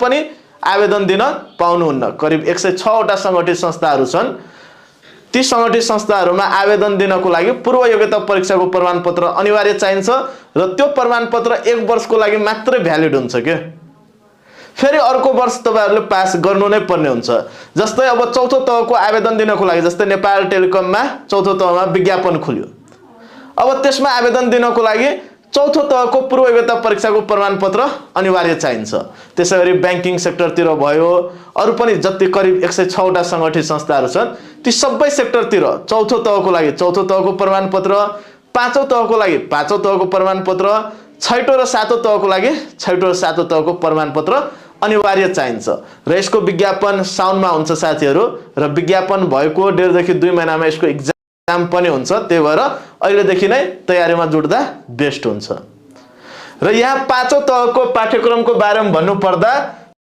पनि आवेदन दिन पाउनुहुन्न। करिब 106 वटा संगठित संस्थाहरू छन्। ती संगठित संस्थाहरूमा आवेदन दिनको लागि पूर्व योग्यता परीक्षाको प्रमाणपत्र अनिवार्य चाहिन्छ र त्यो प्रमाणपत्र 1 वर्षको लागि मात्रै भ्यालिड हुन्छ के। फेरि अर्को वर्ष तपाईहरुले पास गर्नु नै पर्ने हुन्छ। जस्तै अब चौथो तहको आवेदन दिनको लागि जस्तै नेपाल टेलिकममा चौथो तहमा विज्ञापन खुल्यो। अब त्यसमा आवेदन दिनको लागि चौथो तहको पूर्व योग्यता परीक्षाको प्रमाणपत्र अनिवार्य चाहिन्छ। त्यसैगरी बैंकिङ सेक्टरतिर भयो, अरु पनि जति करिब 106 वटा संगठित संस्थाहरू छन्, ती सबै सेक्टरतिर चौथो तहको लागि चौथो तहको प्रमाणपत्र, पाँचौं तहको लागि पाँचौं तहको प्रमाणपत्र, छैटौं र सातौं तहको लागि छैटौं र सातौं तहको प्रमाणपत्र अनिवार्य चाहिन्छ। र यसको विज्ञापन साउनमा हुन्छ साथीहरू, र विज्ञापन भएको 1.5 देखि 2 महिनामा यसको एक्जाम पनि हुन्छ। त्यही भएर अहिलेदेखि नै तयारीमा जुट्दा बेस्ट हुन्छ। र यहाँ पाँचौं तहको पाठ्यक्रमको बारेमा भन्नु पर्दा